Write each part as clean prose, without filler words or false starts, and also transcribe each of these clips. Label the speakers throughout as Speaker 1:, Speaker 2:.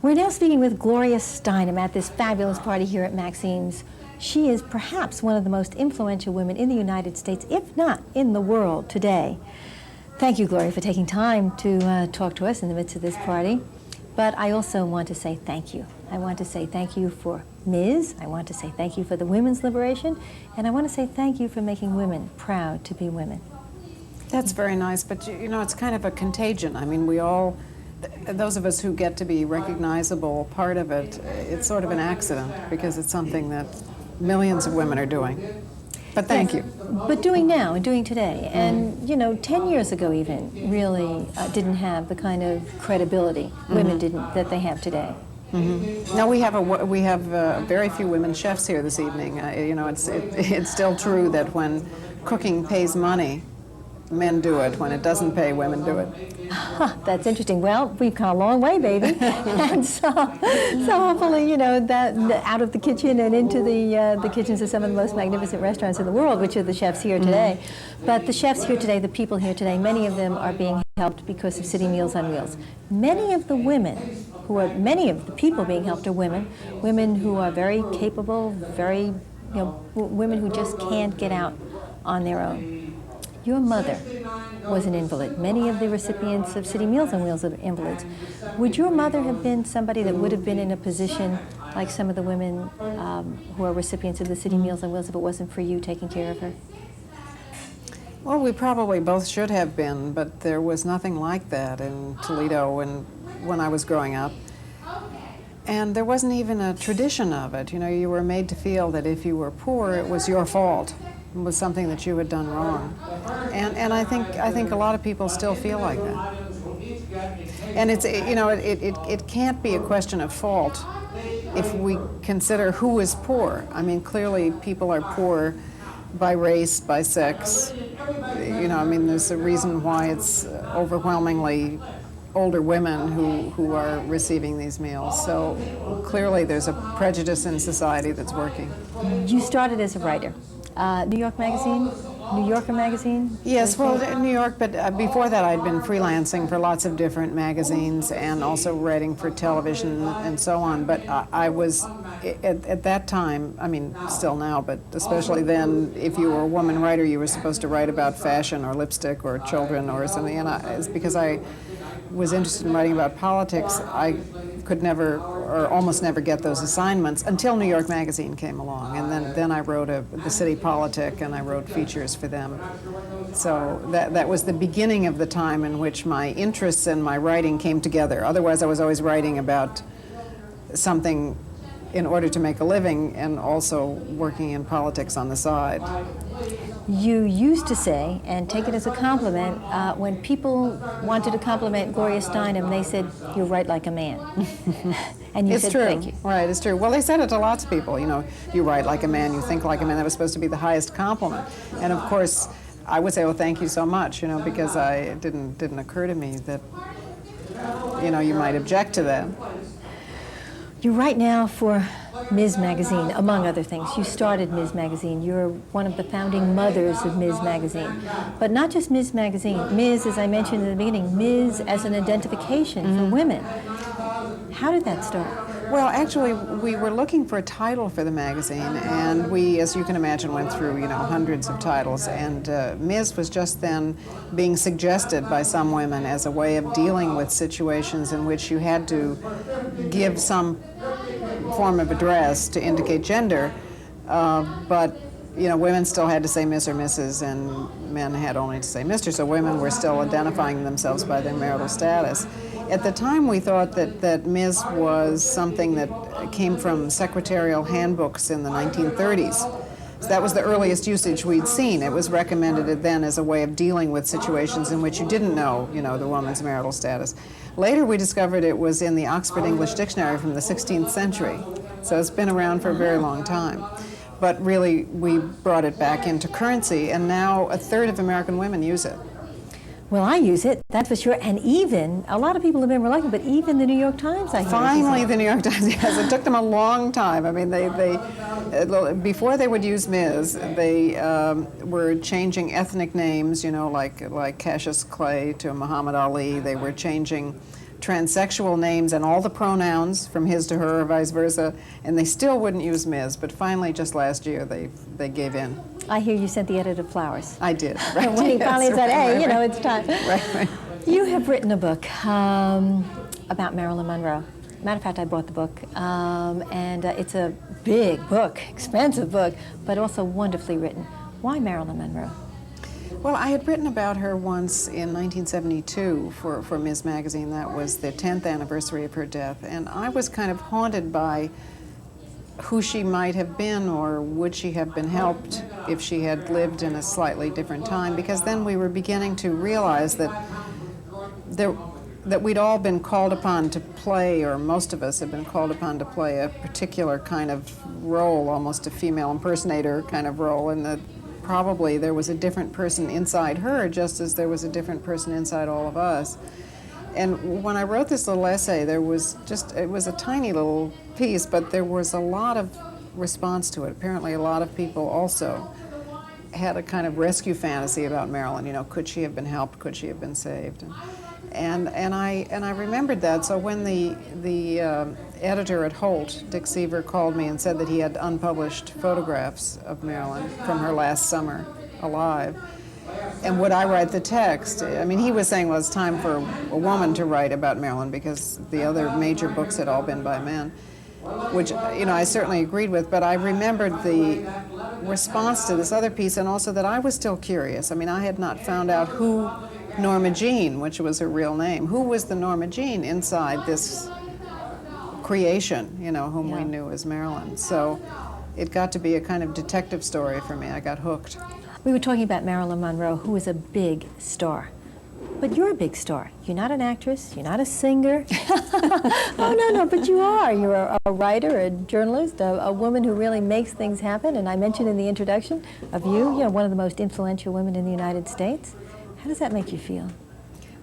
Speaker 1: We're now speaking with Gloria Steinem at this fabulous party here at Maxine's. She is perhaps one of the most influential women in the United States, if not in the world today. Thank you, Gloria, for taking time to talk to us in the midst of this party. But I also want to say thank you. I want to say thank you for Ms. I want to say thank you for the women's liberation. And I want to say thank you for making women proud to be women.
Speaker 2: That's very nice, but you know, it's kind of a contagion. I mean, we all, those of us who get to be recognizable part of it, it's sort of an accident because it's something that millions of women are doing. But thank you.
Speaker 1: But doing now and doing today, and you know, 10 years ago even, really didn't have the kind of credibility women didn't that they have today.
Speaker 2: Now we have very few women chefs here this evening. You know, it's still true that when cooking pays money, men do it. When it doesn't pay, women do it.
Speaker 1: That's interesting. Well, we've come a long way, baby. And so hopefully, you know, that out of the kitchen and into the kitchens of some of the most magnificent restaurants in the world, which are the chefs here today. But the chefs here today, the people here today, many of them are being helped because of City Meals on Wheels. Many of the people being helped are women who are very capable, very, you know, women who just can't get out on their own. Your mother was an invalid. Many of the recipients of City Meals on Wheels are invalids. Would your mother have been somebody that would have been in a position like some of the women who are recipients of the City Meals on Wheels if it wasn't for you taking care of her?
Speaker 2: Well, we probably both should have been, but there was nothing like that in Toledo when I was growing up. And there wasn't even a tradition of it. You know, you were made to feel that if you were poor, it was your fault. It was something that you had done wrong. And I think a lot of people still feel like that. And it's, you know, it can't be a question of fault if we consider who is poor. I mean, clearly people are poor by race, by sex. You know, I mean, there's a reason why it's overwhelmingly older women who are receiving these meals. So clearly there's a prejudice in society that's working.
Speaker 1: You started as a writer. New York Magazine? New Yorker Magazine?
Speaker 2: Yes, well, New York, but before that I'd been freelancing for lots of different magazines and also writing for television and so on. But I was, at that time, I mean, still now, but especially then, if you were a woman writer, you were supposed to write about fashion or lipstick or children or something. And it's because I was interested in writing about politics, I could never, or almost never get those assignments until New York Magazine came along. And then I wrote the City Politic, and I wrote features for them. So that was the beginning of the time in which my interests and my writing came together. Otherwise, I was always writing about something in order to make a living and also working in politics on the side.
Speaker 1: You used to say, and take it as a compliment, when people wanted to compliment Gloria Steinem, they said, "You write like a man." And you said, "Thank you."
Speaker 2: Right, it's true. Well, they said it to lots of people, you know, you write like a man, you think like a man. That was supposed to be the highest compliment. And of course, I would say, well, thank you so much, you know, because it didn't occur to me that, you know, you might object to that.
Speaker 1: You write now for Ms. Magazine, among other things. You started Ms. Magazine. You're one of the founding mothers of Ms. Magazine. But not just Ms. Magazine. Ms., as I mentioned in the beginning, Ms. as an identification for women. How did that start?
Speaker 2: Well, actually, we were looking for a title for the magazine, and we, as you can imagine, went through, you know, hundreds of titles, and Ms. was just then being suggested by some women as a way of dealing with situations in which you had to give some form of address to indicate gender, but, you know, women still had to say Miss or Mrs., and men had only to say Mr., so women were still identifying themselves by their marital status. At the time, we thought that Ms. was something that came from secretarial handbooks in the 1930s. So that was the earliest usage we'd seen. It was recommended then as a way of dealing with situations in which you didn't know, you know, the woman's marital status. Later, we discovered it was in the Oxford English Dictionary from the 16th century. So it's been around for a very long time. But really, we brought it back into currency, and now a third of American women use it.
Speaker 1: Well, I use it, that's for sure. And even, a lot of people have been reluctant, but even the New York Times, I hear.
Speaker 2: Finally, the New York Times, yes. It took them a long time. I mean, before they would use Ms., they were changing ethnic names, you know, like Cassius Clay to Muhammad Ali. They were changing transsexual names and all the pronouns from his to her or vice versa, and they still wouldn't use Ms., but finally just last year they gave in.
Speaker 1: I hear you sent the editor flowers.
Speaker 2: I did. Right.
Speaker 1: When he finally
Speaker 2: Yes,
Speaker 1: said, hey,
Speaker 2: right,
Speaker 1: you know,
Speaker 2: right.
Speaker 1: it's time.
Speaker 2: Right.
Speaker 1: You have written a book about Marilyn Monroe. Matter of fact, I bought the book, and it's a big book, expensive book, but also wonderfully written. Why Marilyn Monroe?
Speaker 2: Well, I had written about her once in 1972 for Ms. Magazine. That was the 10th anniversary of her death, and I was kind of haunted by who she might have been, or would she have been helped if she had lived in a slightly different time, because then we were beginning to realize that we'd all been called upon to play, or most of us have been called upon to play a particular kind of role, almost a female impersonator kind of role, and that probably there was a different person inside her just as there was a different person inside all of us. And when I wrote this little essay, it was a tiny little piece, but there was a lot of response to it. Apparently a lot of people also had a kind of rescue fantasy about Marilyn. You know, could she have been helped? Could she have been saved? And I remembered that. So when the editor at Holt, Dick Seaver, called me and said that he had unpublished photographs of Marilyn from her last summer alive, and would I write the text? I mean, he was saying, well, it's time for a woman to write about Marilyn because the other major books had all been by men, which, you know, I certainly agreed with, but I remembered the response to this other piece, and also that I was still curious. I mean, I had not found out who Norma Jean, which was her real name, who was the Norma Jean inside this creation, you know, whom we knew as Marilyn. So it got to be a kind of detective story for me. I got hooked.
Speaker 1: We were talking about Marilyn Monroe, who is a big star. But you're a big star. You're not an actress. You're not a singer. Oh, no, but you are. You're a writer, a journalist, a woman who really makes things happen. And I mentioned in the introduction of you know, one of the most influential women in the United States. How does that make you feel?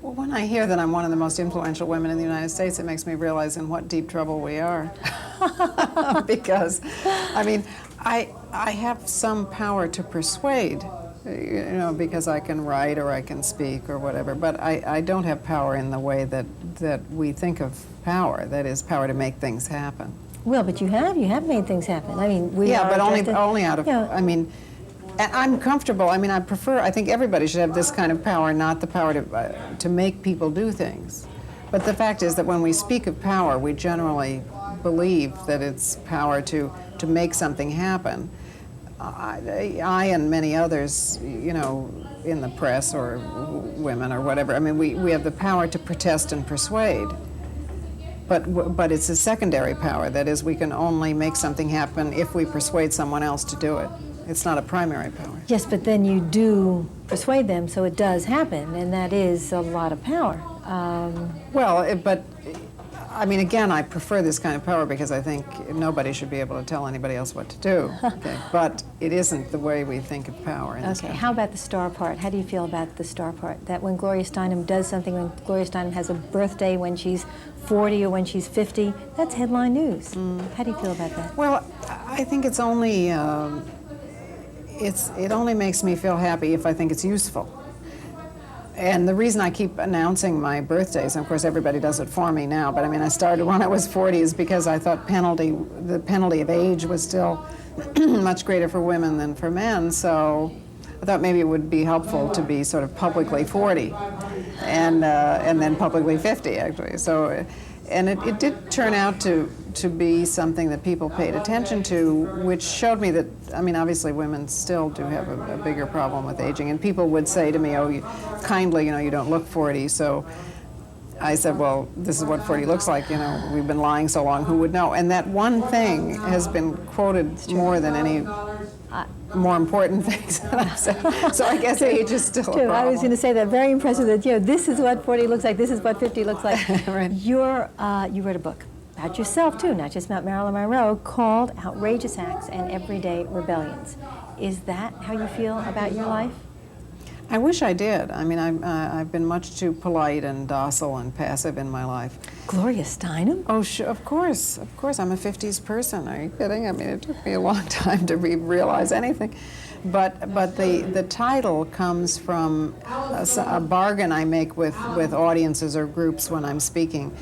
Speaker 2: Well, when I hear that I'm one of the most influential women in the United States, it makes me realize in what deep trouble we are. Because, I mean, I have some power to persuade, you know, because I can write or I can speak or whatever, but I don't have power in the way that we think of power, that is, power to make things happen.
Speaker 1: Well, but you have made things happen. I mean,
Speaker 2: yeah, but only out of, I mean, I'm comfortable. I mean, I think everybody should have this kind of power, not the power to make people do things. But the fact is that when we speak of power, we generally believe that it's power to make something happen. I and many others, you know, in the press or women or whatever, I mean, we have the power to protest and persuade. But it's a secondary power. That is, we can only make something happen if we persuade someone else to do it. It's not a primary power.
Speaker 1: Yes, but then you do persuade them, so it does happen, and that is a lot of power.
Speaker 2: But I mean, again, I prefer this kind of power because I think nobody should be able to tell anybody else what to do. Okay. But it isn't the way we think of power in this country.
Speaker 1: How about the star part? How do you feel about the star part? That when Gloria Steinem does something, when Gloria Steinem has a birthday when she's 40 or when she's 50, that's headline news. How do you feel about that?
Speaker 2: Well, I think it's only, it only makes me feel happy if I think it's useful. And the reason I keep announcing my birthdays, and of course everybody does it for me now, but I mean I started when I was 40, is because I thought the penalty of age was still much greater for women than for men, so I thought maybe it would be helpful to be sort of publicly 40 and then publicly 50 actually. So, and it did turn out to be something that people paid attention to, which showed me that, I mean, obviously women still do have a bigger problem with aging, and people would say to me, oh, kindly, you know, you don't look 40, so I said, well, this is what 40 looks like, you know, we've been lying so long, who would know? And that one thing has been quoted more than any more important things that I've said. So I guess age is still a problem.
Speaker 1: I was going to say that, very impressive that, you know, this is what 40 looks like, this is what 50 looks like.
Speaker 2: Right.
Speaker 1: You wrote a book about yourself, too, not just about Marilyn Monroe, called Outrageous Acts and Everyday Rebellions. Is that how you feel about your life?
Speaker 2: I wish I did. I mean, I've been much too polite and docile and passive in my life.
Speaker 1: Gloria Steinem?
Speaker 2: Oh, sure, of course. Of course, I'm a 50s person. Are you kidding? I mean, it took me a long time to realize anything. But the title comes from a bargain I make with audiences or groups when I'm speaking.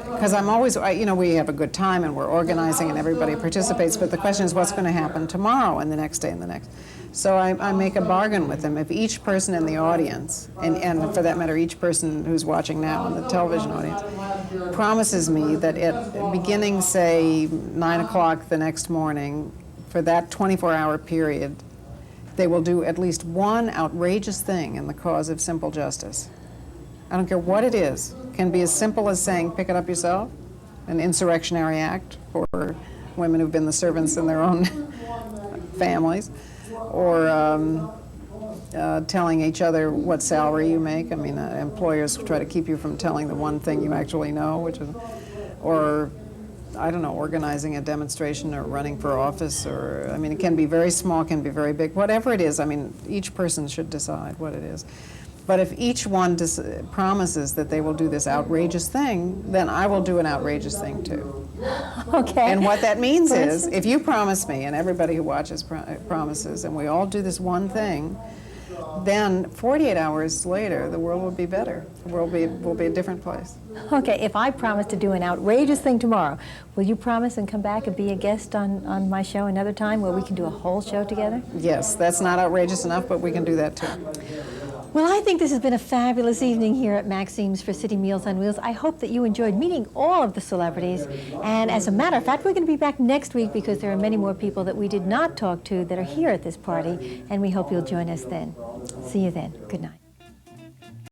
Speaker 2: Because I'm always, we have a good time and we're organizing and everybody participates, but the question is what's going to happen tomorrow and the next day and the next. So I make a bargain with them. If each person in the audience, and for that matter, each person who's watching now in the television audience, promises me that beginning, say, 9 o'clock the next morning, for that 24-hour period, they will do at least one outrageous thing in the cause of simple justice. I don't care what it is. It can be as simple as saying, pick it up yourself, an insurrectionary act for women who've been the servants in their own families, or telling each other what salary you make. I mean, employers try to keep you from telling the one thing you actually know, which is, or, I don't know, organizing a demonstration or running for office, or, I mean, it can be very small, can be very big, whatever it is. I mean, each person should decide what it is. But if each one promises that they will do this outrageous thing, then I will do an outrageous thing too.
Speaker 1: Okay.
Speaker 2: And what that means is, if you promise me, and everybody who watches promises, and we all do this one thing, then 48 hours later, the world will be better. The world will be a different place.
Speaker 1: Okay, if I promise to do an outrageous thing tomorrow, will you promise and come back and be a guest on my show another time where we can do a whole show together?
Speaker 2: Yes, that's not outrageous enough, but we can do that too.
Speaker 1: Well, I think this has been a fabulous evening here at Maxine's for City Meals on Wheels. I hope that you enjoyed meeting all of the celebrities. And as a matter of fact, we're going to be back next week because there are many more people that we did not talk to that are here at this party, and we hope you'll join us then. See you then. Good night.